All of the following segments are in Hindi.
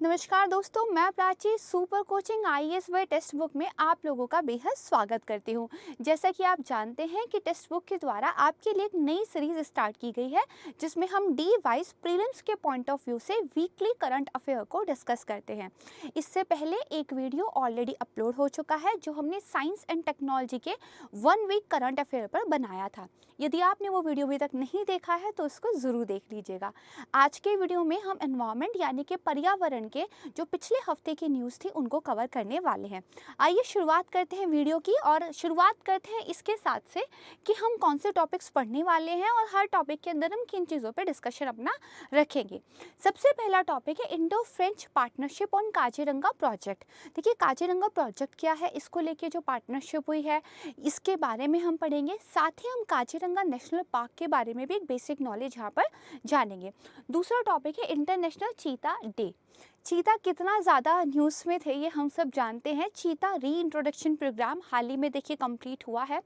नमस्कार दोस्तों, मैं प्राची सुपर कोचिंग आईएएस व टेक्स्ट बुक में आप लोगों का बेहद स्वागत करती हूँ। जैसा कि आप जानते हैं कि टेक्स्ट बुक के द्वारा आपके लिए एक नई सीरीज स्टार्ट की गई है जिसमें हम डी वाइज प्रीलिम्स के पॉइंट ऑफ व्यू से वीकली करंट अफेयर को डिस्कस करते हैं। इससे पहले एक वीडियो ऑलरेडी अपलोड हो चुका है जो हमने साइंस एंड टेक्नोलॉजी के 1 वीक करंट अफेयर पर बनाया था। यदि आपने वो वीडियो अभी तक नहीं देखा है तो उसको ज़रूर देख लीजिएगा। आज के वीडियो में हम एनवायरनमेंट यानी कि पर्यावरण के जो पिछले हफ्ते की न्यूज़ थी उनको कवर करने वाले हैं। आइए शुरुआत करते हैं वीडियो की और शुरुआत करते हैं इसके साथ से कि हम कौन से टॉपिक्स पढ़ने वाले हैं और हर टॉपिक के अंदर हम किन चीज़ों पे डिस्कशन अपना रखेंगे। सबसे पहला टॉपिक है Indo French partnership on Kaziranga project. देखिए काजीरंगा प्रोजेक्ट क्या है, इसको लेके जो पार्टनरशिप हुई है इसके बारे में हम पढ़ेंगे। साथ ही हम काजीरंगा नेशनल पार्क के बारे में भी एक बेसिक नॉलेज यहाँ पर जानेंगे। दूसरा टॉपिक है इंटरनेशनल चीता डे। चीता कितना ज़्यादा न्यूज़ में थे ये हम सब जानते हैं। चीता री इंट्रोडक्शन प्रोग्राम हाल ही में देखिए कंप्लीट हुआ है,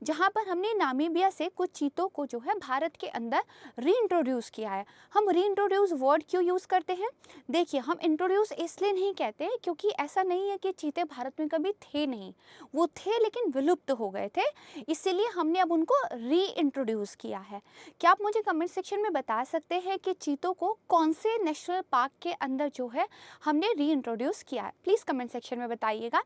जहाँ पर हमने नामीबिया से कुछ चीतों को जो है भारत के अंदर री इंट्रोड्यूस किया है। हम री इंट्रोड्यूस वर्ड क्यों यूज़ करते हैं? देखिए हम इंट्रोड्यूस इसलिए नहीं कहते क्योंकि ऐसा नहीं है कि चीते भारत में कभी थे नहीं, वो थे लेकिन विलुप्त हो गए थे, इसीलिए हमने अब उनको री इंट्रोड्यूस किया है। क्या आप मुझे कमेंट सेक्शन में बता सकते हैं कि चीतों को कौन से नेशनल पार्क के अंदर जो है हमने री इंट्रोड्यूस किया है? प्लीज़ कमेंट सेक्शन में बताइएगा।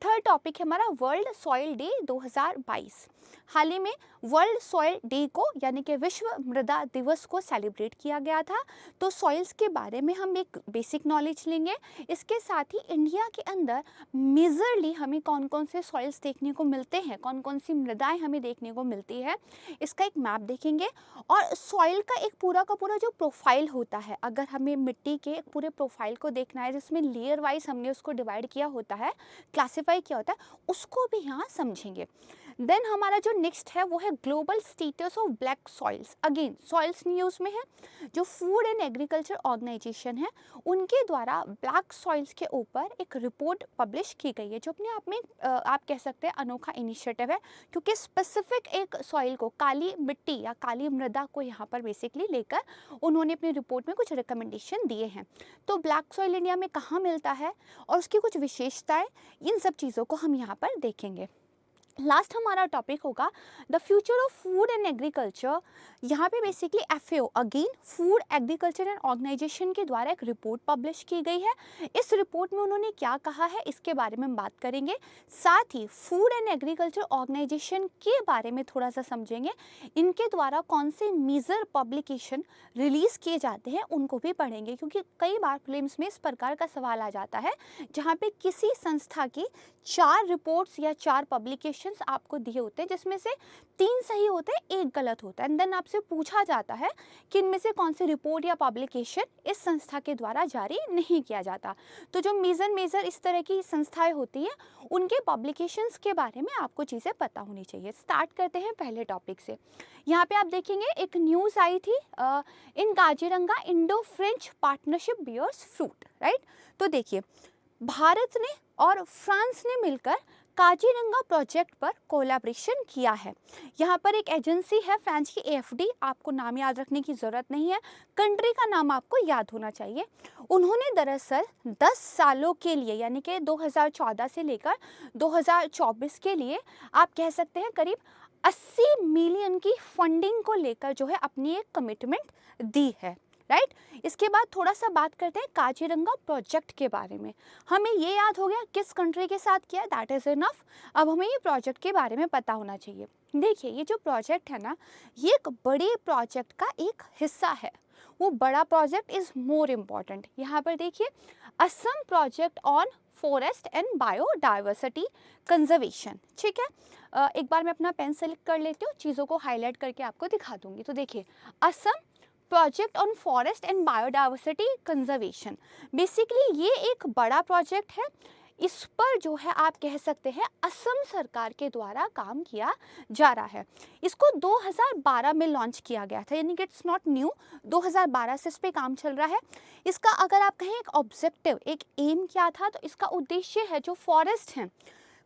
थर्ड टॉपिक है हमारा वर्ल्ड सॉइल डे 2022। हाल ही में वर्ल्ड सॉइल डे को यानी कि विश्व मृदा दिवस को सेलिब्रेट किया गया था। तो सॉइल्स के बारे में हम एक बेसिक नॉलेज लेंगे। इसके साथ ही इंडिया के अंदर मेजरली हमें कौन कौन से सॉइल्स देखने को मिलते हैं, कौन कौन सी मृदाएं हमें देखने को मिलती है, इसका एक मैप देखेंगे। और सॉइल का एक पूरा का पूरा जो प्रोफाइल होता है, अगर हमें मिट्टी के पूरे प्रोफाइल को देखना है जिसमें लेयर वाइज हमने उसको डिवाइड किया होता है, क्लासिफाई किया होता है, उसको भी यहाँ समझेंगे। देन हमारा जो नेक्स्ट है वो है global status of black soils. Again soils news में है। जो फूड एंड एग्रीकल्चर ऑर्गेनाइजेशन है उनके द्वारा ब्लैक सॉइल्स के ऊपर एक रिपोर्ट पब्लिश की गई है, जो अपने आप में आप कह सकते हैं अनोखा इनिशिएटिव है, क्योंकि स्पेसिफिक एक सॉइल को, काली मिट्टी या काली मृदा को यहाँ पर बेसिकली लेकर उन्होंने अपनी रिपोर्ट में कुछ रिकमेंडेशन दिए हैं। तो ब्लैक सॉइल इंडिया में कहाँ मिलता है और उसकी कुछ विशेषताएं, इन सब चीज़ों को हम यहाँ पर देखेंगे। लास्ट हमारा टॉपिक होगा the future of food and agriculture. यहाँ पे basically FAO again food agriculture and organisation के द्वारा एक रिपोर्ट पब्लिश की गई है। इस रिपोर्ट में उन्होंने क्या कहा है इसके बारे में हम बात करेंगे। साथ ही फूड एंड एग्रीकल्चर ऑर्गेनाइजेशन के बारे में थोड़ा सा समझेंगे। इनके द्वारा कौन से मेजर पब्लिकेशन रिलीज़ किए जाते हैं उनको भी पढ़ेंगे, क्योंकि कई बार फिल्म्स में इस प्रकार का सवाल आ जाता है जहाँ पे किसी संस्था की 4 रिपोर्ट्स या 4 पब्लिकेशंस आपको दिए होते हैं, जिसमें से 3 सही होते हैं, 1 गलत होता है। एंड देन आपसे पूछा जाता है कि इनमें से कौन सी रिपोर्ट या पब्लिकेशन इस संस्था के द्वारा जारी नहीं किया जाता। तो जो मेजर इस तरह की संस्थाएं होती हैं उनके पब्लिकेशंस के बारे में आपको चीज़ें पता होनी चाहिए। स्टार्ट करते हैं पहले टॉपिक से। यहाँ पे आप देखेंगे एक न्यूज़ आई थी, in Kaziranga Indo French partnership bears fruit, right. तो देखिए भारत ने और फ्रांस ने मिलकर काजीरंगा प्रोजेक्ट पर कोलैबोरेशन किया है। यहाँ पर एक एजेंसी है फ्रांस की एएफडी, आपको नाम याद रखने की ज़रूरत नहीं है, कंट्री का नाम आपको याद होना चाहिए। उन्होंने दरअसल 10 सालों के लिए यानी कि 2014 से लेकर 2024 के लिए आप कह सकते हैं करीब 80 मिलियन की फंडिंग को लेकर जो है अपनी एक कमिटमेंट दी है, राइट। इसके बाद थोड़ा सा बात करते हैं काजीरंगा प्रोजेक्ट के बारे में। हमें ये याद हो गया किस कंट्री के साथ किया, दैट इज़ इनफ। अब हमें ये प्रोजेक्ट के बारे में पता होना चाहिए। देखिए ये जो प्रोजेक्ट है ना, ये एक बड़े प्रोजेक्ट का एक हिस्सा है। वो बड़ा प्रोजेक्ट इज़ मोर इम्पॉर्टेंट। यहाँ पर देखिए Assam project on forest and biodiversity conservation, ठीक है। एक बार मैं अपना पेन सेलेक्ट कर लेती हूँ, चीज़ों को हाईलाइट करके आपको दिखा दूंगी। तो देखिए Assam project on forest and biodiversity conservation, basically ये एक बड़ा प्रोजेक्ट है। इस पर जो है आप कह सकते हैं असम सरकार के द्वारा काम किया जा रहा है। इसको 2012 में लॉन्च किया गया था, यानी कि इट्स नॉट न्यू, 2012 से इस पे काम चल रहा है। इसका अगर आप कहें एक ऑब्जेक्टिव, एक एम क्या था, तो इसका उद्देश्य है जो फॉरेस्ट है,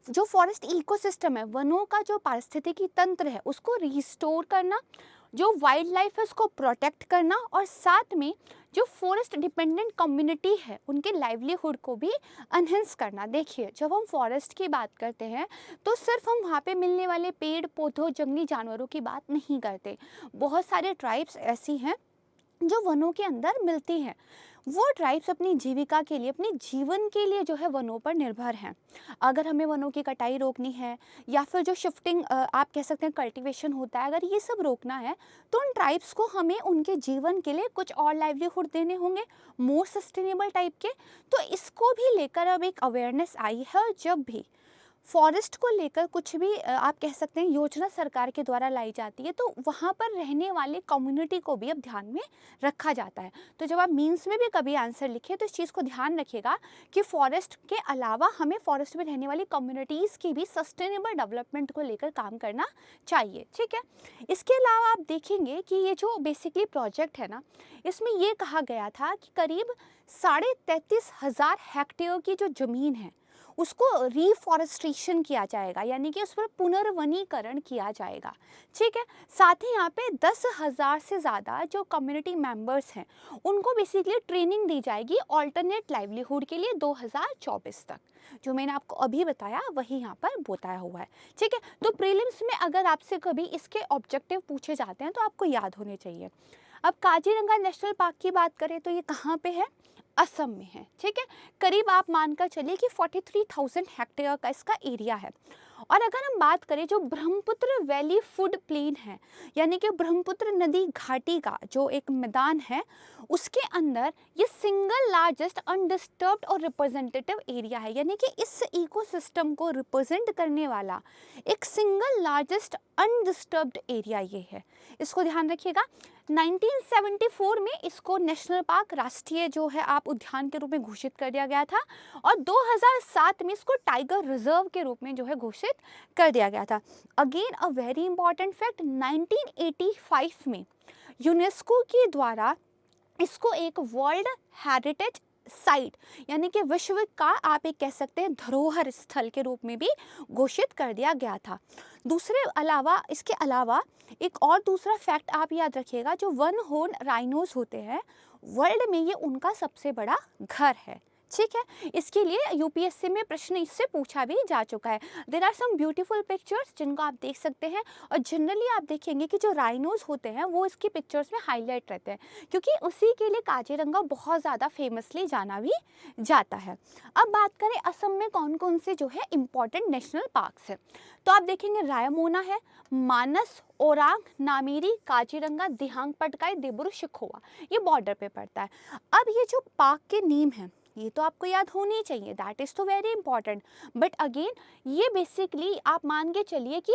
जो फॉरेस्ट इकोसिस्टम है, वनों का जो पारिस्थितिकी तंत्र है, उसको रिस्टोर करना, जो वाइल्ड लाइफ है उसको प्रोटेक्ट करना, और साथ में जो फॉरेस्ट डिपेंडेंट कम्युनिटी है उनके लाइवलीहुड को भी अनहेंस करना। देखिए, जब हम फॉरेस्ट की बात करते हैं तो सिर्फ हम वहाँ पे मिलने वाले पेड़ पौधों, जंगली जानवरों की बात नहीं करते। बहुत सारे ट्राइब्स ऐसी हैं जो वनों के अंदर मिलती हैं। वो ट्राइब्स अपनी जीविका के लिए, अपने जीवन के लिए जो है वनों पर निर्भर हैं। अगर हमें वनों की कटाई रोकनी है या फिर जो शिफ्टिंग आप कह सकते हैं कल्टीवेशन होता है, अगर ये सब रोकना है तो उन ट्राइब्स को हमें उनके जीवन के लिए कुछ और लाइवलीहुड देने होंगे, मोर सस्टेनेबल टाइप के। तो इसको भी लेकर अब एक अवेयरनेस आई है, और जब भी फॉरेस्ट को लेकर कुछ भी आप कह सकते हैं योजना सरकार के द्वारा लाई जाती है, तो वहाँ पर रहने वाले कम्युनिटी को भी अब ध्यान में रखा जाता है। तो जब आप मीन्स में भी कभी आंसर लिखें तो इस चीज़ को ध्यान रखिएगा कि फॉरेस्ट के अलावा हमें फॉरेस्ट में रहने वाली कम्युनिटीज़ की भी सस्टेनेबल डेवलपमेंट को लेकर काम करना चाहिए। ठीक है, इसके अलावा आप देखेंगे कि ये जो बेसिकली प्रोजेक्ट है ना, इसमें ये कहा गया था कि करीब 33,500 हेक्टेयर की जो ज़मीन है उसको रीफॉरेस्ट्रेशन किया जाएगा, यानी कि उस पर पुनर्वनीकरण किया जाएगा। ठीक है, साथ ही यहाँ पे 10,000 से ज़्यादा जो कम्युनिटी मेंबर्स हैं उनको बेसिकली ट्रेनिंग दी जाएगी ऑल्टरनेट लाइवलीहुड के लिए 2024 तक। जो मैंने आपको अभी बताया वही यहाँ पर बताया हुआ है। ठीक है, तो प्रीलिम्स में अगर आपसे कभी इसके ऑब्जेक्टिव पूछे जाते हैं तो आपको याद होने चाहिए। अब काजीरंगा नेशनल पार्क की बात करें तो ये कहाँ पे है? असम में है। ठीक है, करीब आप मानकर चलिए कि 43,000 हेक्टेयर का इसका एरिया है। और अगर हम बात करें जो ब्रह्मपुत्र वैली फूड प्लेन है, यानी कि ब्रह्मपुत्र नदी घाटी का जो एक मैदान है, उसके अंदर ये सिंगल लार्जेस्ट अनडिस्टर्ब्ड और रिप्रेजेंटेटिव एरिया है, यानी कि इस इकोसिस्टम को रिप्रेजेंट करने वाला एक सिंगल लार्जेस्ट अनडिस्टर्ब्ड एरिया ये है। इसको ध्यान रखिएगा। 1974 में इसको नेशनल पार्क, राष्ट्रीय जो है आप उद्यान के रूप में घोषित कर दिया गया था, और 2007 में इसको टाइगर रिजर्व के रूप में जो है घोषित कर दिया गया था। Again a very important fact, 1985 में यूनेस्को के द्वारा इसको एक वर्ल्ड हेरिटेज साइट, यानी कि विश्व का आप एक कह सकते हैं धरोहर स्थल के रूप में भी घोषित कर दिया गया था। इसके अलावा एक और दूसरा फैक्ट आप याद रखिएगा, जो वन हॉर्न राइनोस होते हैं वर्ल्ड में ये उनका सबसे बड़ा घर है। ठीक है, इसके लिए यूपीएससी में प्रश्न इससे पूछा भी जा चुका है। There are some beautiful pictures जिनको आप देख सकते हैं, और जनरली आप देखेंगे कि जो राइनोज होते हैं वो इसकी पिक्चर्स में हाईलाइट रहते हैं, क्योंकि उसी के लिए काजीरंगा बहुत ज़्यादा फेमसली जाना भी जाता है। अब बात करें असम में कौन कौन से जो है इम्पॉर्टेंट नेशनल पार्क्स हैं, तो आप देखेंगे रायमोना है, मानस, ओरांग, नामेरी, काजीरंगा, दिहांग पटकाई, देब्रू शिखोवा, ये बॉर्डर पे पड़ता है। अब ये जो पार्क के नेम हैं ये तो आपको याद होनी चाहिए, दैट इज़ तो वेरी इंपॉर्टेंट। बट अगेन ये बेसिकली आप मान के चलिए कि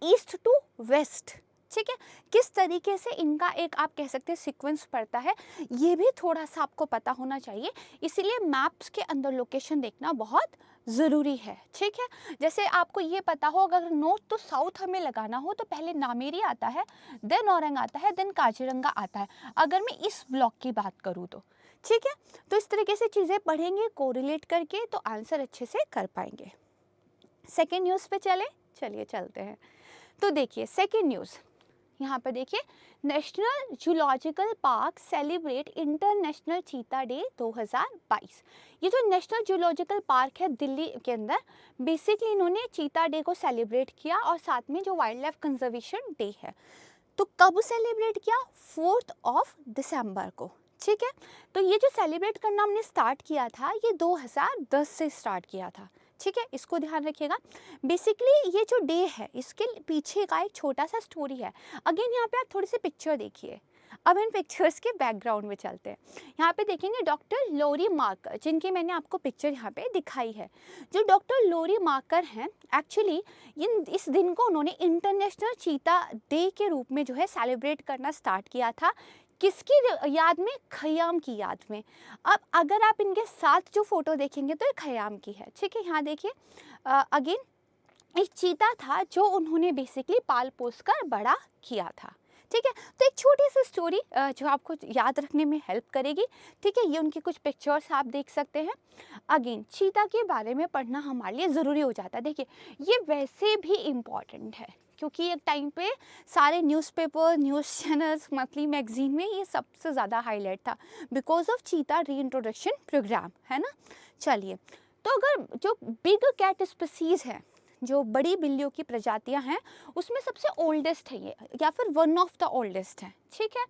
ईस्ट टू वेस्ट। ठीक है, किस तरीके से इनका एक आप कह सकते हैं सीक्वेंस पड़ता है, ये भी थोड़ा सा आपको पता होना चाहिए, इसीलिए मैप्स के अंदर लोकेशन देखना बहुत ज़रूरी है। ठीक है, जैसे आपको ये पता हो अगर नॉर्थ टू साउथ हमें लगाना हो तो पहले नामेरी आता है, देन औरंग आता है, देन काजीरंगा आता है, अगर मैं इस ब्लॉक की बात करूँ तो। ठीक है, तो इस तरीके से चीज़ें पढ़ेंगे कोरिलेट करके तो आंसर अच्छे से कर पाएंगे। सेकेंड न्यूज़ पे चलिए चलते हैं। तो देखिए सेकेंड न्यूज़ यहाँ पर देखिए, national zoological park celebrate international चीता डे 2022। ये जो नेशनल जूलॉजिकल पार्क है दिल्ली के अंदर, बेसिकली इन्होंने चीता डे को सेलिब्रेट किया, और साथ में जो वाइल्ड लाइफ कंजर्वेशन डे है, तो कब सेलिब्रेट किया? 4 दिसंबर को। ठीक है, तो ये जो सेलिब्रेट करना हमने स्टार्ट किया था ये 2010 से स्टार्ट किया था। ठीक है, इसको ध्यान रखिएगा। बेसिकली ये जो डे है इसके पीछे का एक छोटा सा स्टोरी है। अगेन यहाँ पे आप थोड़ी सी पिक्चर देखिए। अब इन पिक्चर्स के बैकग्राउंड में चलते हैं। यहाँ पे देखेंगे डॉक्टर लोरी मार्कर, जिनकी मैंने आपको पिक्चर यहाँ पे दिखाई है। जो डॉक्टर लोरी मार्कर हैं, एक्चुअली इस दिन को उन्होंने इंटरनेशनल चीता डे के रूप में जो है सेलिब्रेट करना स्टार्ट किया था। किसकी याद में? खयाम की याद में। अब अगर आप इनके साथ जो फोटो देखेंगे तो ये खयाम की है। ठीक है, यहाँ देखिए अगेन एक चीता था जो उन्होंने बेसिकली पाल पोस कर बड़ा किया था। ठीक है, तो एक छोटी सी स्टोरी जो आपको याद रखने में हेल्प करेगी। ठीक है, ये उनकी कुछ पिक्चर्स आप देख सकते हैं। अगेन चीता के बारे में पढ़ना हमारे लिए ज़रूरी हो जाता है। देखिए ये वैसे भी इम्पॉर्टेंट है, क्योंकि एक टाइम पे सारे newspaper, news channels, monthly magazine में ये सबसे ज़्यादा हाईलाइट था बिकॉज ऑफ चीता रीइंट्रोडक्शन प्रोग्राम, है ना। चलिए, तो अगर जो बिग कैट स्पीसीज़ है, जो बड़ी बिल्लियों की प्रजातियां हैं, उसमें सबसे ओल्डेस्ट है ये, या फिर वन ऑफ द ओल्डेस्ट है, ठीक है।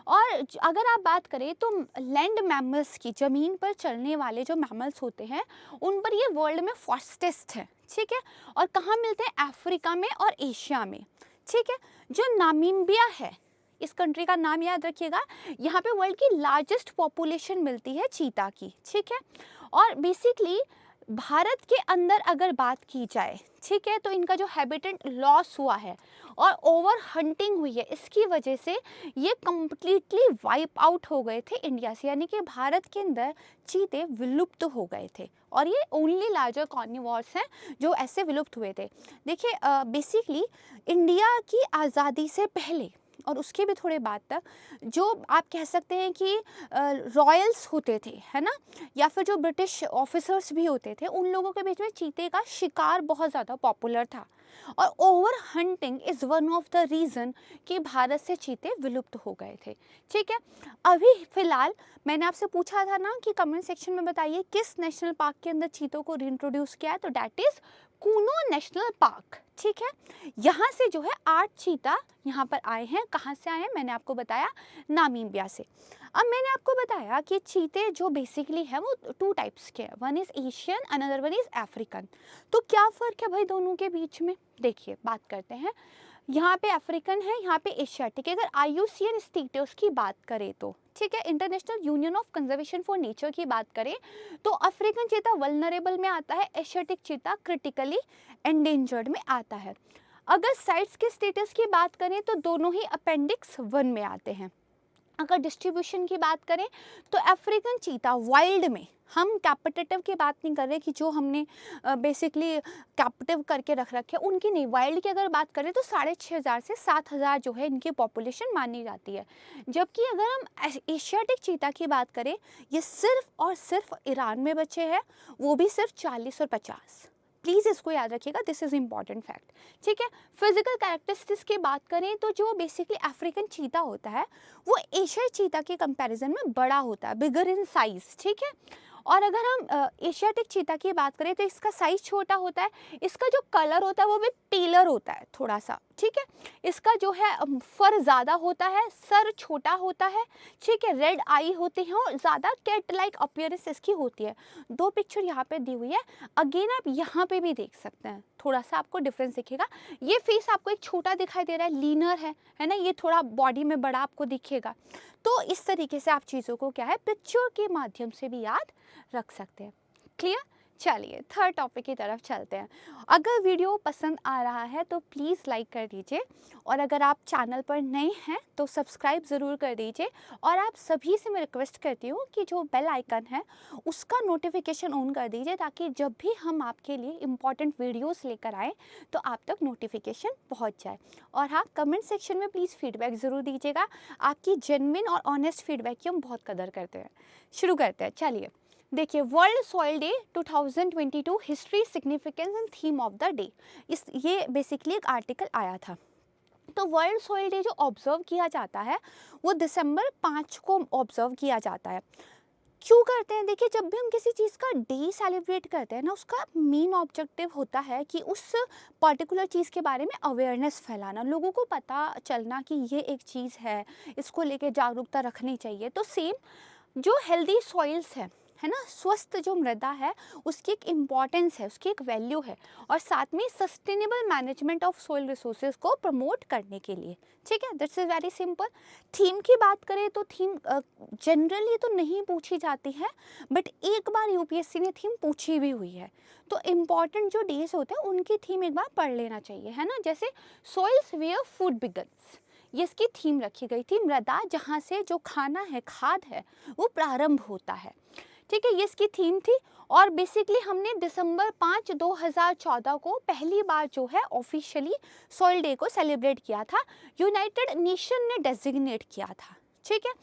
और अगर आप बात करें तो लैंड मैमल्स की, ज़मीन पर चलने वाले जो मैमल्स होते हैं, उन पर ये वर्ल्ड में फास्टेस्ट है, ठीक है। और कहाँ मिलते हैं? अफ्रीका में और एशिया में, ठीक है। जो नामीबिया है, इस कंट्री का नाम याद रखिएगा, यहाँ पे वर्ल्ड की लार्जेस्ट पॉपुलेशन मिलती है चीता की, ठीक है। और बेसिकली भारत के अंदर अगर बात की जाए, ठीक है, तो इनका जो हैबिटेट लॉस हुआ है और ओवर हंटिंग हुई है, इसकी वजह से ये कम्प्लीटली वाइप आउट हो गए थे इंडिया से, यानी कि भारत के अंदर चीते विलुप्त हो गए थे। और ये ओनली लार्जर कार्निवोर्स हैं जो ऐसे विलुप्त हुए थे। देखिए, बेसिकली इंडिया की आज़ादी से पहले और उसके भी थोड़े बाद तक जो आप कह सकते हैं कि रॉयल्स होते थे, है ना, या फिर जो ब्रिटिश ऑफिसर्स भी होते थे, उन लोगों के बीच में चीते का शिकार बहुत ज़्यादा पॉपुलर था। और over hunting is one of the reason कि भारत से चीते विलुप्त हो गए थे, ठीक है। अभी फ़िलहाल मैंने आपसे पूछा था ना कि कमेंट सेक्शन में बताइए किस नेशनल पार्क के अंदर चीतों को रीइंट्रोड्यूस किया है, तो that is Kuno national park, ठीक है। यहाँ से जो है 8 चीता यहाँ पर आए हैं। कहाँ से आए हैं? मैंने आपको बताया नामीबिया से। अब मैंने आपको बताया कि चीते जो बेसिकली है वो 2 टाइप्स के हैं, one is Asian, another one is African. तो क्या फ़र्क है भाई दोनों के बीच में? देखिए, बात करते हैं। यहाँ पे अफ्रीकन है, यहाँ पे एशियाटिक है। अगर IUCN स्टेटस की बात करें तो, ठीक है, international union of conservation for nature की बात करें तो अफ्रीकन चीता वल्नरेबल में आता है, एशियाटिक चीता क्रिटिकली एंडेंजर्ड में आता है। अगर साइट्स के स्टेटस की बात करें तो दोनों ही अपेंडिक्स 1 में आते हैं। अगर डिस्ट्रीब्यूशन की बात करें तो अफ्रीकन चीता वाइल्ड में, हम कैपिटेटिव की बात नहीं कर रहे कि जो हमने बेसिकली कैप्टिव करके रख रखे, उनकी नहीं, वाइल्ड की अगर बात करें तो 6,500 से 7,000 जो है इनकी पॉपुलेशन मानी जाती है। जबकि अगर हम एशियाटिक चीता की बात करें, ये सिर्फ और सिर्फ ईरान में बचे हैं, वो भी सिर्फ 40 और 50। प्लीज़ इसको याद रखिएगा, दिस इज़ इम्पॉर्टेंट फैक्ट, ठीक है। फिजिकल कैरेक्टरिस्टिक्स की बात करें तो जो बेसिकली अफ्रीकन चीता होता है वो एशियाई चीता के कंपैरिजन में बड़ा होता है, बिगर इन साइज, ठीक है। और अगर हम एशियाटिक चीता की बात करें तो इसका साइज छोटा होता है, इसका जो कलर होता है वो भी पीलर होता है थोड़ा सा, ठीक है। इसका जो है फर ज़्यादा होता है, सर छोटा होता है, ठीक है, रेड आई होती है और ज़्यादा कैट लाइक अपीयरेंस इसकी होती है। 2 पिक्चर यहाँ पे दी हुई है, अगेन आप यहाँ पे भी देख सकते हैं, थोड़ा सा आपको डिफरेंस दिखेगा। ये फेस आपको एक छोटा दिखाई दे रहा है, लीनर है ना, ये थोड़ा बॉडी में बड़ा आपको दिखेगा। तो इस तरीके से आप चीज़ों को क्या है, पिक्चर के माध्यम से भी याद रख सकते हैं। क्लियर? चलिए थर्ड टॉपिक की तरफ चलते हैं। अगर वीडियो पसंद आ रहा है तो प्लीज़ लाइक कर दीजिए, और अगर आप चैनल पर नए हैं तो सब्सक्राइब ज़रूर कर दीजिए। और आप सभी से मैं रिक्वेस्ट करती हूँ कि जो बेल आइकन है उसका नोटिफिकेशन ऑन कर दीजिए, ताकि जब भी हम आपके लिए इम्पॉर्टेंट वीडियोस लेकर आएँ तो आप तक नोटिफिकेशन पहुँच जाए। और हाँ, कमेंट सेक्शन में प्लीज़ फीडबैक ज़रूर दीजिएगा, आपकी जेन्युइन और ऑनेस्ट फीडबैक की हम बहुत कदर करते हैं। शुरू करते हैं, चलिए। देखिए, world soil day 2022 history, significance and theme of the day, ये बेसिकली एक आर्टिकल आया था। तो वर्ल्ड सॉइल डे जो ऑब्जर्व किया जाता है वो दिसंबर 5 को ऑब्जर्व किया जाता है। क्यों करते हैं? देखिए, जब भी हम किसी चीज़ का डे सेलिब्रेट करते हैं ना, उसका मेन ऑब्जेक्टिव होता है कि उस पर्टिकुलर चीज़ के बारे में अवेयरनेस फैलाना, लोगों को पता चलना कि ये एक चीज़ है, इसको लेके जागरूकता रखनी चाहिए। तो सेम जो हेल्दी सॉइल्स है ना, स्वस्थ जो मृदा है, उसकी एक इम्पॉर्टेंस है, उसकी एक वैल्यू है, और साथ में sustainable management of soil resources को प्रमोट करने के लिए, ठीक है। That's is very simple. Theme की बात करें तो थीम जनरली तो नहीं पूछी जाती है, बट एक बार यूपीएससी ने थीम पूछी भी हुई है। तो इम्पॉर्टेंट जो डेज होते हैं उनकी थीम एक बार पढ़ लेना चाहिए, है ना। जैसे सॉइल्स वेयर फूड बिगन्स, ये इसकी थीम रखी गई थी, मृदा जहाँ से जो खाना है, खाद है, वो प्रारंभ होता है, ठीक है, ये इसकी थीम थी। और बेसिकली हमने दिसंबर 5, 2014 को पहली बार जो है ऑफिशियली सॉइल डे को सेलिब्रेट किया था, यूनाइटेड नेशन ने डेजिग्नेट किया था, ठीक है।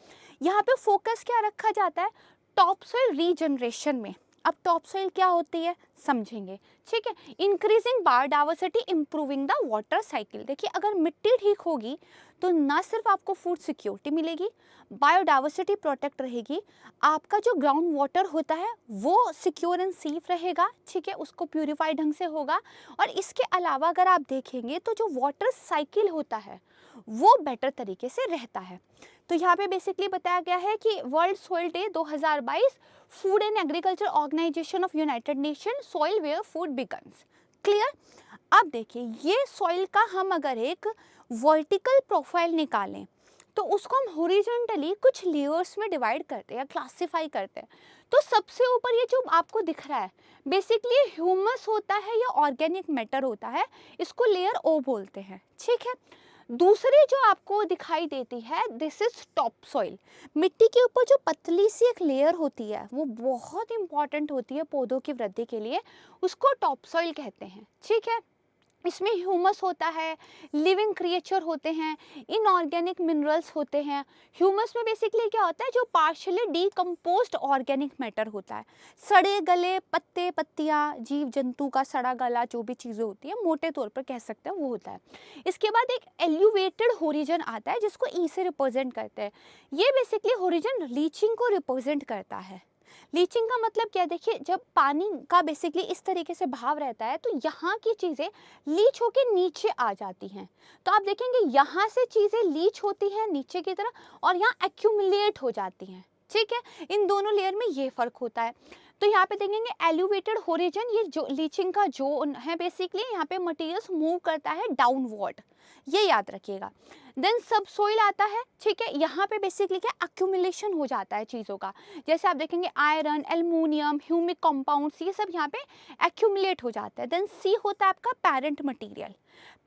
यहाँ पे फोकस क्या रखा जाता है? टॉप सॉइल रीजनरेशन में, अब टॉप सॉइल क्या होती है समझेंगे, ठीक है। Increasing biodiversity, improving the water cycle. देखिए अगर मिट्टी ठीक होगी तो ना सिर्फ आपको फूड सिक्योरिटी मिलेगी, बायोडाइवर्सिटी प्रोटेक्ट रहेगी, आपका जो ग्राउंड वाटर होता है वो सिक्योर एंड सेफ रहेगा, ठीक है, उसको प्यूरिफाई ढंग से होगा। और इसके अलावा अगर आप देखेंगे तो जो वाटर साइकिल होता है वो बेटर तरीके से रहता है। तो यहाँ पे बेसिकली बताया गया है कि world soil day 2022, food and agriculture organisation of United Nation, soil where food begins. Clear. अब देखिए ये सॉइल का हम अगर एक वर्टिकल प्रोफाइल निकालें तो उसको हम हॉरिजॉन्टली कुछ लेयर्स में डिवाइड करते हैं या क्लासिफाई करते हैं। तो सबसे ऊपर ये जो आपको दिख रहा है बेसिकली ह्यूमस होता है या ऑर्गेनिक मैटर होता है, इसको लेयर ओ बोलते हैं, ठीक है। दूसरी जो आपको दिखाई देती है दिस इज टॉप सॉइल। मिट्टी के ऊपर जो पतली सी एक लेयर होती है वो बहुत इंपॉर्टेंट होती है पौधों की वृद्धि के लिए, उसको टॉप सॉइल कहते हैं, ठीक है। इसमें ह्यूमस होता है, लिविंग क्रिएचर होते हैं, इनऑर्गेनिक मिनरल्स होते हैं। ह्यूमस में बेसिकली क्या होता है, जो पार्शियली डीकम्पोज्ड ऑर्गेनिक मैटर होता है, सड़े गले पत्ते पत्तियाँ, जीव जंतु का सड़ा गला जो भी चीज़ें होती है मोटे तौर पर कह सकते हैं वो होता है। इसके बाद एक एलिवेटेड होरिजन आता है जिसको ई से रिप्रेजेंट करते हैं। ये बेसिकली होरिजन लीचिंग को रिप्रेजेंट करता है। लीचिंग का मतलब क्या है, देखिए जब पानी का बेसिकली इस तरीके से भाव रहता है तो यहाँ की चीज़ें लीच होके नीचे आ जाती हैं। तो आप देखेंगे यहाँ से चीज़ें लीच होती हैं नीचे की तरफ और यहाँ एक्यूमुलेट हो जाती हैं, ठीक है। इन दोनों लेयर में ये फ़र्क होता है। तो यहाँ पे देखेंगे एलिवेटेड होरिजन, ये जो लीचिंग का जोन है बेसिकली यहाँ पे मटेरियल्स मूव करता है डाउनवर्ड, ये याद रखिएगा। देन सब सोइल आता है, ठीक है। यहाँ पे बेसिकली क्या अक्यूमुलेशन हो जाता है चीज़ों का, जैसे आप देखेंगे आयरन, एल्युमिनियम, ह्यूमिक कंपाउंड्स, ये सब यहाँ पे एक्यूमुलेट हो जाता है। देन सी होता है आपका पेरेंट मटेरियल।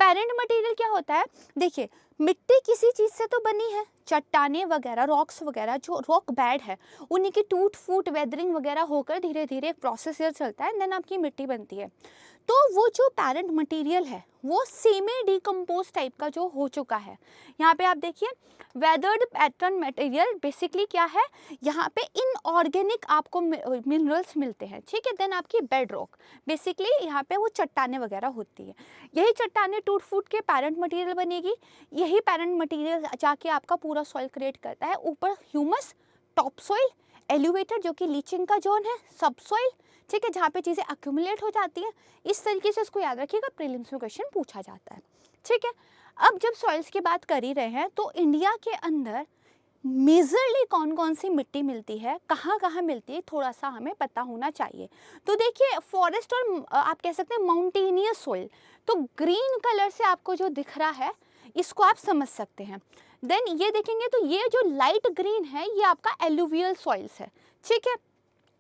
पेरेंट मटेरियल क्या होता है, देखिए मिट्टी किसी चीज़ से तो बनी है, चट्टाने वगैरह रॉक्स वगैरह जो रॉक बेड है उन्हीं की टूट फूट वेदरिंग वगैरह होकर धीरे धीरे एक प्रोसेस चलता है, देन आपकी मिट्टी बनती है। तो वो जो पेरेंट मटेरियल है वो सेमी डिकम्पोज टाइप का जो हो चुका है। यहाँ पे आप देखिए वेदर्ड पैटर्न मटेरियल बेसिकली क्या है, यहाँ पे इनऑर्गेनिक आपको मिनरल्स मिलते हैं, ठीक है। देन आपकी बेड रॉक, बेसिकली यहाँ पे वो चट्टाने वगैरह होती है, यही चट्टाने टूट फूट के पेरेंट मटेरियल बनेगी, यही पेरेंट मटेरियल जाके आपका पूरा सॉइल क्रिएट करता है। ऊपर ह्यूमस, टॉप सॉइल, एलिवेटेड जो कि लीचिंग का जोन है, सब सॉइल, ठीक है, जहाँ पे चीज़ें अक्यूमुलेट हो जाती हैं। इस तरीके से इसको याद रखिएगा, प्रीलिम्स में क्वेश्चन पूछा जाता है, ठीक है। अब जब सॉइल्स की बात कर ही रहे हैं तो इंडिया के अंदर मेजरली कौन कौन सी मिट्टी मिलती है, कहाँ कहाँ मिलती है, थोड़ा सा हमें पता होना चाहिए। तो देखिए फॉरेस्ट और आप कह सकते हैं माउंटेनियस सॉइल, तो ग्रीन कलर से आपको जो दिख रहा है इसको आप समझ सकते हैं। देन ये देखेंगे तो ये जो लाइट ग्रीन है ये आपका एलुवियल सॉइल्स है, ठीक है,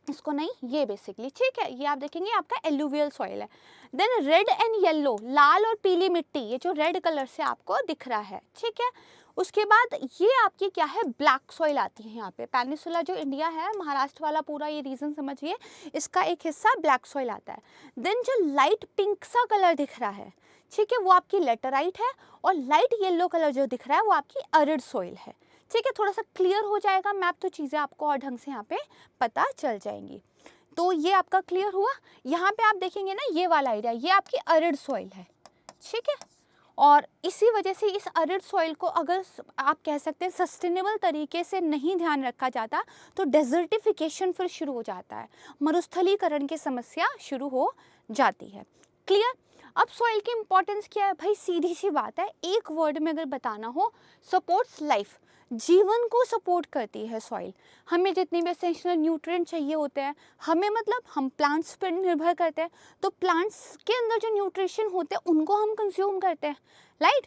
इसको नहीं, ये बेसिकली, ठीक है, ये आप देखेंगे आपका एलुवियल सॉइल है। देन रेड एंड येलो, लाल और पीली मिट्टी, ये जो रेड कलर से आपको दिख रहा है, ठीक है। उसके बाद ये आपकी क्या है, ब्लैक सॉइल आती है। यहाँ पे पेनिसुला जो इंडिया है, महाराष्ट्र वाला पूरा ये रीजन समझिए, इसका एक हिस्सा ब्लैक सॉइल आता है। देन जो लाइट पिंक सा कलर दिख रहा है, ठीक है, वो आपकी लेटराइट है, और लाइट येलो कलर जो दिख रहा है वो आपकी अरिड सॉइल है, ठीक है। थोड़ा सा क्लियर हो जाएगा मैप तो चीज़ें आपको और ढंग से यहाँ पे पता चल जाएंगी। तो ये आपका क्लियर हुआ। यहाँ पे आप देखेंगे ना ये वाला एरिया, ये आपकी अरिड सॉइल है, ठीक है। और इसी वजह से इस अरिड सॉइल को अगर आप कह सकते हैं सस्टेनेबल तरीके से नहीं ध्यान रखा जाता तो डेजर्टिफिकेशन फिर शुरू हो जाता है, मरुस्थलीकरण की समस्या शुरू हो जाती है। क्लियर। अब सॉइल की इंपॉर्टेंस क्या है भाई, सीधी सी बात है, एक वर्ड में अगर बताना हो, सपोर्ट्स लाइफ, जीवन को सपोर्ट करती है सॉइल। हमें जितने भी एसेंशियल न्यूट्रिएंट चाहिए होते हैं, हमें मतलब हम प्लांट्स पर निर्भर करते हैं, तो प्लांट्स के अंदर जो न्यूट्रिशन होते हैं उनको हम कंज्यूम करते हैं, राइट।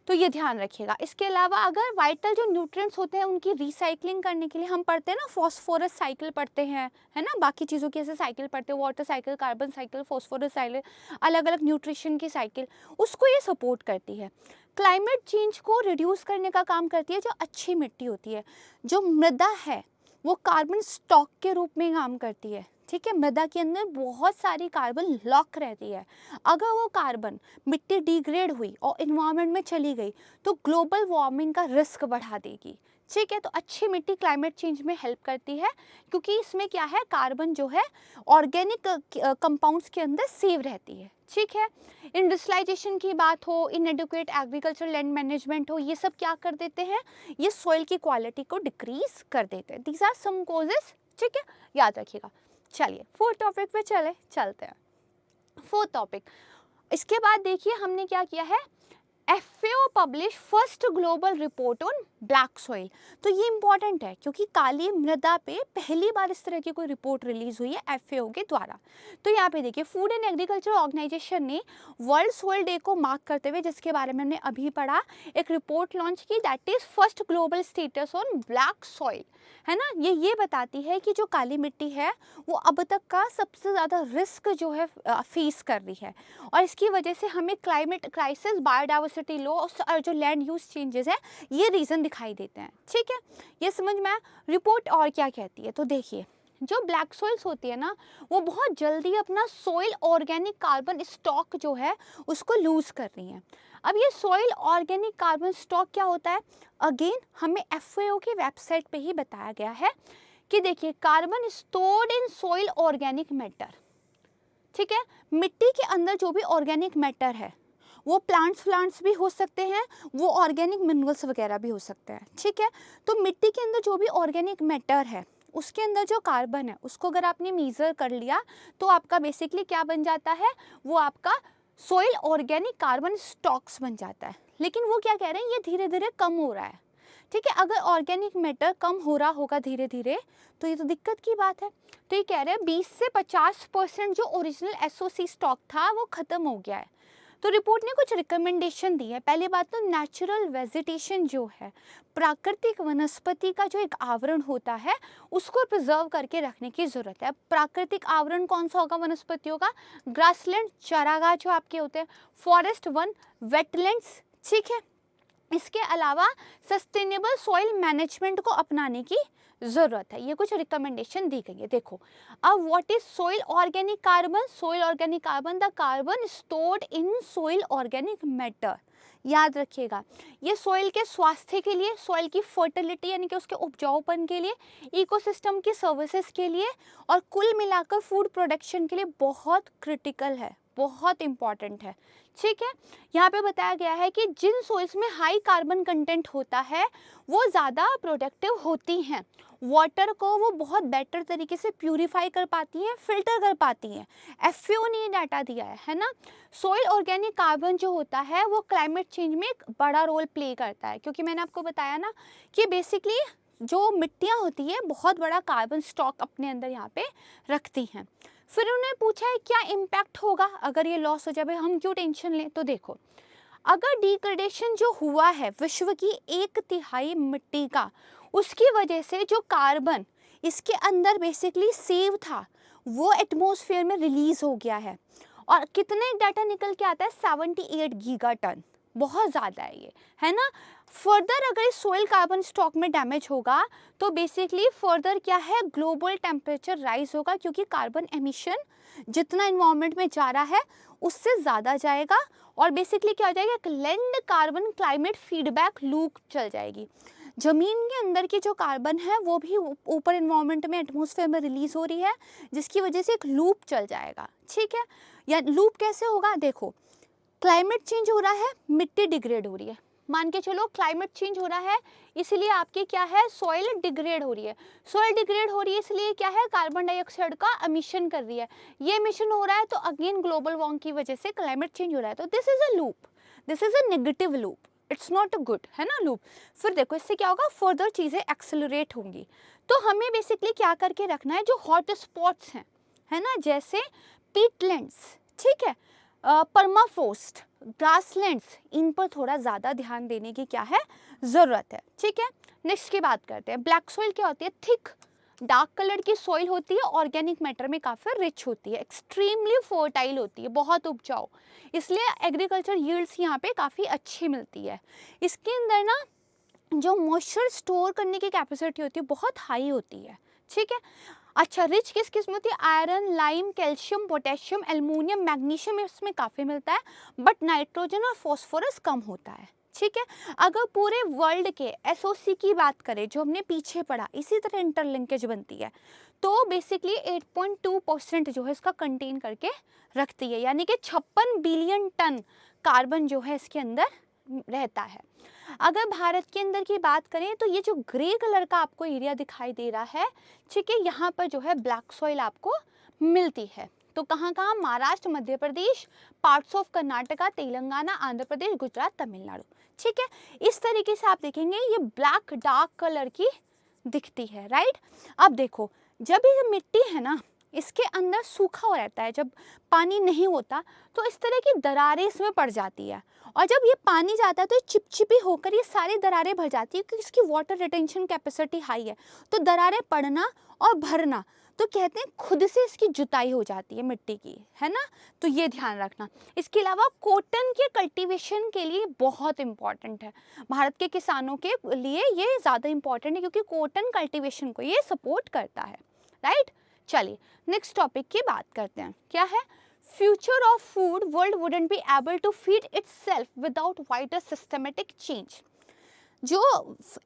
तो ये ध्यान रखिएगा। इसके अलावा अगर वाइटल जो न्यूट्रिएंट्स होते हैं उनकी रिसाइकलिंग करने के लिए हम पढ़ते हैं ना, फॉस्फोरस साइकिल पढ़ते हैं, है ना, बाकी चीज़ों की ऐसे साइकिल पढ़ते हैं, water cycle, carbon cycle, phosphorus cycle, अलग अलग न्यूट्रिशन की साइकिल, उसको ये सपोर्ट करती है। क्लाइमेट चेंज को रिड्यूस करने का काम करती है जो अच्छी मिट्टी होती है। जो मृदा है वो कार्बन स्टॉक के रूप में काम करती है, ठीक है। मृदा के अंदर बहुत सारी कार्बन लॉक रहती है, अगर वो कार्बन मिट्टी डिग्रेड हुई और इन्वायरमेंट में चली गई तो ग्लोबल वार्मिंग का रिस्क बढ़ा देगी, ठीक है। तो अच्छी मिट्टी क्लाइमेट चेंज में हेल्प करती है, क्योंकि इसमें क्या है, कार्बन जो है ऑर्गेनिक कंपाउंड्स के अंदर सेव रहती है। ठीक है। इंडस्ट्रियलाइजेशन की बात हो, इनएडुकेट एग्रीकल्चर लैंड मैनेजमेंट हो, ये सब क्या कर देते हैं, ये सॉइल की क्वालिटी को डिक्रीज कर देते हैं। These are some causes. ठीक है, याद रखिएगा। चलिए फोर्थ टॉपिक पे चलते हैं। फोर्थ टॉपिक, इसके बाद देखिए हमने क्या किया है, FAO publish first global report on black soil. तो ये इंपॉर्टेंट है, क्योंकि काली मृदा पे पहली बार इस तरह की कोई रिपोर्ट रिलीज हुई है FAO के द्वारा। तो यहाँ पे देखिए, फूड एंड एग्रीकल्चर ऑर्गेनाइजेशन ने वर्ल्ड सॉइल डे को मार्क करते हुए, जिसके बारे में हमने अभी पढ़ा, एक रिपोर्ट लॉन्च की, that is first global status on black soil, है ना। ये बताती है कि जो काली मिट्टी है वो अब तक का सबसे ज़्यादा रिस्क जो है फेस कर रही है, और इसकी वजह से हमें क्लाइमेट क्राइसिस, बायोडाइवर्सिटी लॉस और जो लैंड यूज चेंजेस है, ये रीज़न दिखाई देते हैं। ठीक है, ये समझ में आया। रिपोर्ट और क्या कहती है, तो देखिए, जो ब्लैक सॉइल्स होती है ना, वो बहुत जल्दी अपना सॉइल ऑर्गेनिक कार्बन स्टॉक जो है उसको लूज कर रही हैं। अब ये सॉइल ऑर्गेनिक कार्बन स्टॉक क्या होता है, अगेन हमें FAO की वेबसाइट पे ही बताया गया है कि देखिए, carbon stored in soil organic matter. ठीक है, मिट्टी के अंदर जो भी ऑर्गेनिक मैटर है, वो प्लांट्स भी हो सकते हैं, वो ऑर्गेनिक मिनरल्स वगैरह भी हो सकते हैं। ठीक है, तो मिट्टी के अंदर जो भी ऑर्गेनिक मैटर है, उसके अंदर जो कार्बन है, उसको अगर आपने मीज़र कर लिया, तो आपका बेसिकली क्या बन जाता है, वो आपका सॉइल ऑर्गेनिक कार्बन स्टॉक्स बन जाता है। लेकिन वो क्या कह रहे हैं, ये धीरे धीरे कम हो रहा है। ठीक है, अगर ऑर्गेनिक मैटर कम हो रहा होगा धीरे धीरे, तो ये तो दिक्कत की बात है। तो ये कह रहे हैं 20 से 50% जो ओरिजिनल SOC स्टॉक था वो ख़त्म हो गया है। तो रिपोर्ट ने कुछ रिकमेंडेशन दी है। पहली बात तो नेचुरल वेजिटेशन जो है, प्राकृतिक वनस्पति का जो एक आवरण होता है, उसको प्रिजर्व करके रखने की ज़रूरत है। अब प्राकृतिक आवरण कौन सा होगा वनस्पतियों का, ग्रासलैंड, चारागाह जो आपके होते हैं, फॉरेस्ट, वन, वेटलैंड्स। ठीक है, इसके अलावा सस्टेनेबल सॉइल मैनेजमेंट को अपनाने की ज़रूरत है। ये कुछ रिकमेंडेशन दी गई है। देखो, अब what is soil organic carbon, soil organic carbon, the carbon stored in soil organic matter. याद रखिएगा, ये सॉइल के स्वास्थ्य के लिए, सॉइल की फर्टिलिटी यानी कि उसके उपजाऊपन के लिए, इकोसिस्टम की सर्विसेज के लिए, और कुल मिलाकर फूड प्रोडक्शन के लिए बहुत क्रिटिकल है, बहुत इंपॉर्टेंट है। ठीक है, यहाँ पे बताया गया है कि जिन सोइल्स में हाई कार्बन कंटेंट होता है वो ज़्यादा प्रोडक्टिव होती हैं, वाटर को वो बहुत बेटर तरीके से प्यूरिफाई कर पाती हैं, फिल्टर कर पाती हैं। FAO ने ये डाटा दिया है ना। सॉइल ऑर्गेनिक कार्बन जो होता है वो क्लाइमेट चेंज में एक बड़ा रोल प्ले करता है, क्योंकि मैंने आपको बताया ना कि बेसिकली जो मिट्टियाँ होती है बहुत बड़ा कार्बन स्टॉक अपने अंदर यहाँ पे रखती हैं। फिर उन्हें पूछा है क्या इम्पैक्ट होगा अगर ये लॉस हो जाए, भाई हम क्यों टेंशन लें। तो देखो, अगर डिग्रेडेशन जो हुआ है विश्व की 1/3 मिट्टी का, उसकी वजह से जो कार्बन इसके अंदर बेसिकली सेव था वो एटमॉस्फेयर में रिलीज हो गया है। और कितने डाटा निकल के आता है, 78 गीगाटन, बहुत ज़्यादा है ये, है ना। फर्दर अगर इस सोइल कार्बन स्टॉक में डैमेज होगा तो बेसिकली फर्दर क्या है, ग्लोबल टेम्परेचर राइज होगा, क्योंकि कार्बन एमिशन जितना इन्वायरमेंट में जा रहा है उससे ज़्यादा जाएगा, और बेसिकली क्या हो जाएगा, एक land carbon climate feedback loop चल जाएगी। ज़मीन के अंदर की जो कार्बन है वो भी ऊपर इन्वायरमेंट में एटमॉस्फेयर में रिलीज हो रही है, जिसकी वजह से एक लूप चल जाएगा। ठीक है, या लूप कैसे होगा, देखो, क्लाइमेट चेंज हो रहा है, मिट्टी डिग्रेड हो रही है, मान के चलो क्लाइमेट चेंज हो रहा है इसलिए आपकी क्या है, सॉइल डिग्रेड हो रही है। सॉइल डिग्रेड हो रही है इसलिए क्या है, कार्बन डाइऑक्साइड का एमिशन कर रही है। ये एमिशन हो रहा है तो अगेन ग्लोबल वार्मिंग की वजह से क्लाइमेट चेंज हो रहा है। तो this is a loop, this is a negative loop, it's not a good, है ना लूप। फिर देखो इससे क्या होगा, फर्दर चीज़ें एक्सेलरेट होंगी। तो हमें बेसिकली क्या करके रखना है, जो हॉट स्पॉट्स हैं, है ना, जैसे पीटलैंड्स, ठीक है, परमाफ्रॉस्ट, ग्रासलैंड्स, इन पर थोड़ा ज़्यादा ध्यान देने की क्या है, ज़रूरत है। ठीक है, नेक्स्ट की बात करते हैं। ब्लैक सॉइल क्या होती है, थिक डार्क कलर की सॉइल होती है, ऑर्गेनिक मैटर में काफ़ी रिच होती है, एक्सट्रीमली फर्टाइल होती है, बहुत उपजाऊ, इसलिए एग्रीकल्चर यील्ड्स यहाँ पे काफ़ी अच्छी मिलती है। इसके अंदर ना जो मॉइस्चर स्टोर करने की कैपेसिटी होती है बहुत हाई होती है। ठीक है, अच्छा, रिच किस किस में होती है, iron, lime, calcium, potassium, aluminium, magnesium इसमें काफ़ी मिलता है, बट नाइट्रोजन और फॉस्फोरस कम होता है। ठीक है। अगर पूरे वर्ल्ड के एसओसी की बात करें, जो हमने पीछे पढ़ा, इसी तरह इंटरलिंकेज बनती है, तो बेसिकली 8.2% जो है इसका कंटेन करके रखती है, यानी कि 56 बिलियन टन कार्बन जो है इसके अंदर रहता है। अगर भारत के अंदर की बात करें तो ये जो ग्रे कलर का आपको एरिया दिखाई दे रहा है, ठीक है, यहाँ पर जो है ब्लैक सॉइल आपको मिलती है। तो कहाँ कहाँ? Maharashtra, Madhya Pradesh, parts of Karnataka, Telangana, Andhra Pradesh, Gujarat, Tamil Nadu. ठीक है, इस तरीके से आप देखेंगे ये ब्लैक डार्क कलर की दिखती है, राइट। अब देखो, जब ये मिट्टी है ना, इसके अंदर सूखा हो रहता है, जब पानी नहीं होता तो इस तरह की दरारें इसमें पड़ जाती है, और जब ये पानी जाता है तो ये चिपचिपी होकर ये सारी दरारें भर जाती है, क्योंकि इसकी वाटर रिटेंशन कैपेसिटी हाई है। तो दरारें पड़ना और भरना, तो कहते हैं खुद से इसकी जुताई हो जाती है मिट्टी की, है ना। तो ये ध्यान रखना। इसके अलावा कॉटन के कल्टीवेशन के लिए बहुत इंपॉर्टेंट है, भारत के किसानों के लिए ये ज़्यादा इंपॉर्टेंट है, क्योंकि कॉटन कल्टीवेशन को ये सपोर्ट करता है, राइट। चलिए नेक्स्ट टॉपिक की बात करते हैं, क्या है? Future of food, world wouldn't be able to feed itself without wider systematic change. जो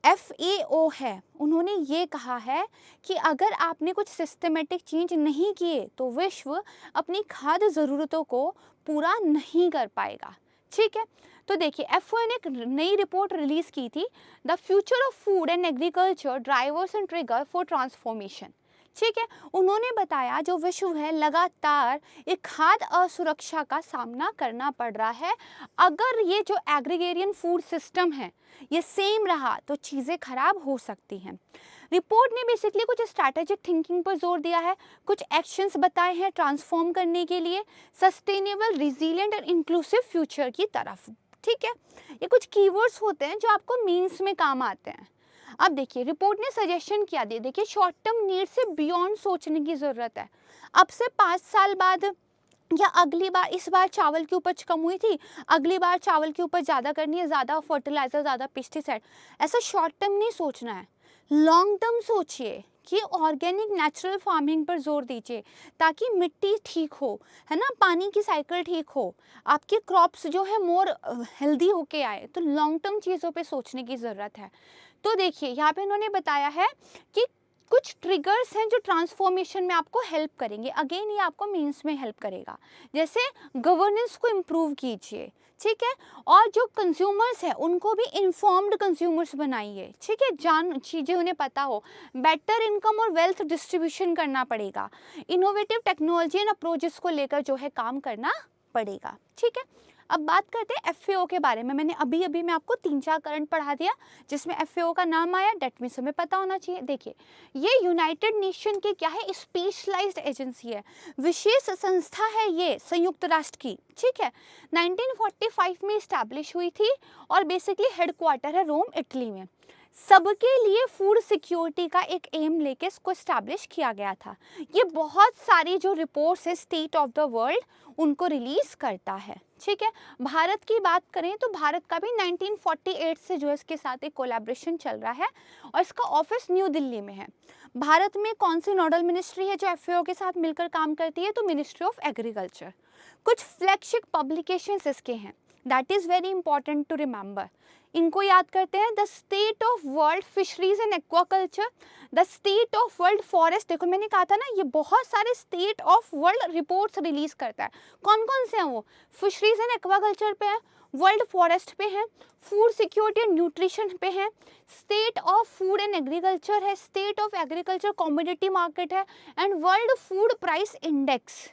FAO है, उन्होंने ये कहा है कि अगर आपने कुछ सिस्टमेटिक चेंज नहीं किए तो विश्व अपनी खाद्य ज़रूरतों को पूरा नहीं कर पाएगा, ठीक है। तो देखिए, FAO ने एक नई रिपोर्ट रिलीज़ की थी, the future of food and agriculture drivers and trigger for transformation, ठीक है। उन्होंने बताया जो विश्व है लगातार एक खाद्य असुरक्षा का सामना करना पड़ रहा है। अगर ये जो एग्रीगेरियन फूड सिस्टम है ये सेम रहा तो चीज़ें खराब हो सकती हैं। रिपोर्ट ने बेसिकली कुछ स्ट्रैटेजिक थिंकिंग पर जोर दिया है, कुछ एक्शंस बताए हैं ट्रांसफॉर्म करने के लिए सस्टेनेबल, रिजिलिएंट और इंक्लूसिव फ्यूचर की तरफ, ठीक है। ये कुछ कीवर्ड्स होते हैं जो आपको मीन्स में काम आते हैं। अब देखिए, रिपोर्ट ने सजेशन किया दिया, देखिए शॉर्ट टर्म नीड से बियॉन्ड सोचने की ज़रूरत है। अब से 5 साल बाद या अगली बार, इस बार चावल की उपज कम हुई थी, अगली बार चावल की उपज ज़्यादा करनी है, ज़्यादा फर्टिलाइज़र, ज़्यादा पेस्टिसाइड, ऐसा शॉर्ट टर्म नहीं सोचना है, लॉन्ग टर्म सोचिए कि ऑर्गेनिक नेचुरल फार्मिंग पर जोर दीजिए ताकि मिट्टी ठीक हो, है ना, पानी की साइकिल ठीक हो, आपके क्रॉप्स जो है मोर हेल्दी होके आए। तो लॉन्ग टर्म चीज़ों पे सोचने की ज़रूरत है। तो देखिए, यहाँ पे उन्होंने बताया है कि कुछ ट्रिगर्स हैं जो ट्रांसफॉर्मेशन में आपको हेल्प करेंगे। अगेन ये आपको मीन्स में हेल्प करेगा, जैसे गवर्नेंस को इम्प्रूव कीजिए, ठीक है, और जो कंज्यूमर्स हैं उनको भी इन्फॉर्म्ड कंज्यूमर्स बनाइए, ठीक है, जान चीज़ें उन्हें पता हो। बेटर इनकम और वेल्थ डिस्ट्रीब्यूशन करना पड़ेगा, इनोवेटिव टेक्नोलॉजी एंड अप्रोचेस को लेकर जो है काम करना पड़ेगा, ठीक है। अब बात करते हैं FAO के बारे में। मैंने अभी मैं आपको 3-4 करंट पढ़ा दिया जिसमें FAO का नाम आया, डेट मीन्स हमें पता होना चाहिए। देखिए, ये यूनाइटेड नेशन के क्या है, स्पेशलाइज्ड एजेंसी है, विशेष संस्था है ये संयुक्त राष्ट्र की, ठीक है। 1945 में इस्टेब्लिश हुई थी और बेसिकली हेडक्वार्टर है रोम, इटली में। सबके लिए फूड सिक्योरिटी का एक एम लेके इसको इस्टेब्लिश किया गया था। ये बहुत सारी जो रिपोर्ट्स है स्टेट ऑफ द वर्ल्ड उनको रिलीज करता है, ठीक है। भारत की बात करें तो भारत का भी 1948 से जो है इसके साथ एक कोलैबोरेशन चल रहा है और इसका ऑफिस न्यू दिल्ली में है। भारत में कौन सी नोडल मिनिस्ट्री है जो FAO के साथ मिलकर काम करती है? तो मिनिस्ट्री ऑफ एग्रीकल्चर। कुछ फ्लैगशिप पब्लिकेशंस इसके हैं, that is very important to remember. इनको याद करते हैं, the state of world fisheries and aquaculture, the state of world forest. देखो मैंने कहा था ना, ये बहुत सारे state of world reports release करता है। कौन कौन से हैं वो? फिशरीज एंड एक्वाकल्चर पे है, वर्ल्ड फॉरेस्ट पे है, फूड सिक्योरिटी एंड न्यूट्रिशन पे है, state of food and agriculture है, state of agriculture commodity market है, and world food price index,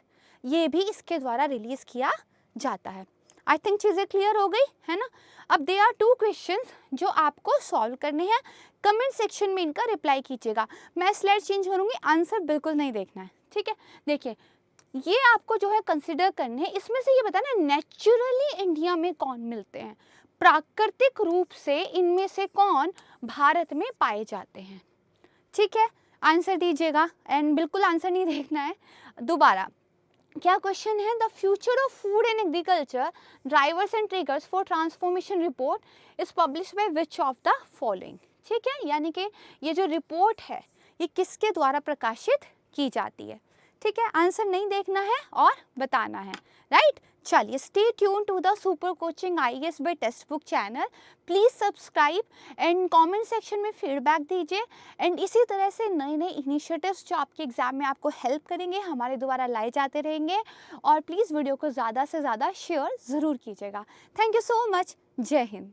ये भी इसके द्वारा रिलीज किया जाता है। आई थिंक चीज़ें क्लियर हो गई है ना। अब दे आर 2 क्वेश्चंस जो आपको सॉल्व करने हैं, कमेंट सेक्शन में इनका रिप्लाई कीजिएगा। मैं स्लाइड चेंज करूँगी, आंसर बिल्कुल नहीं देखना है, ठीक है। देखिए, ये आपको जो है कंसिडर करने हैं, इसमें से ये बताना नेचुरली इंडिया में कौन मिलते हैं, प्राकृतिक रूप से इनमें से कौन भारत में पाए जाते हैं, ठीक है। आंसर दीजिएगा एंड बिल्कुल आंसर नहीं देखना है। दोबारा क्या क्वेश्चन है? The future of food and agriculture drivers and triggers for transformation report is publish by which of the following, ठीक है। यानी कि ये जो रिपोर्ट है ये किसके द्वारा प्रकाशित की जाती है, ठीक है। आंसर नहीं देखना है और बताना है, राइट। चलिए, stay tune to the super coaching IAS by text book channel. Please subscribe and comment section में फीडबैक दीजिए। एंड इसी तरह से नए नए इनिशिएटिव्स जो आपके एग्जाम में आपको हेल्प करेंगे हमारे द्वारा लाए जाते रहेंगे। और प्लीज़ वीडियो को ज़्यादा से ज़्यादा शेयर ज़रूर कीजिएगा। Thank you so much. जय हिंद।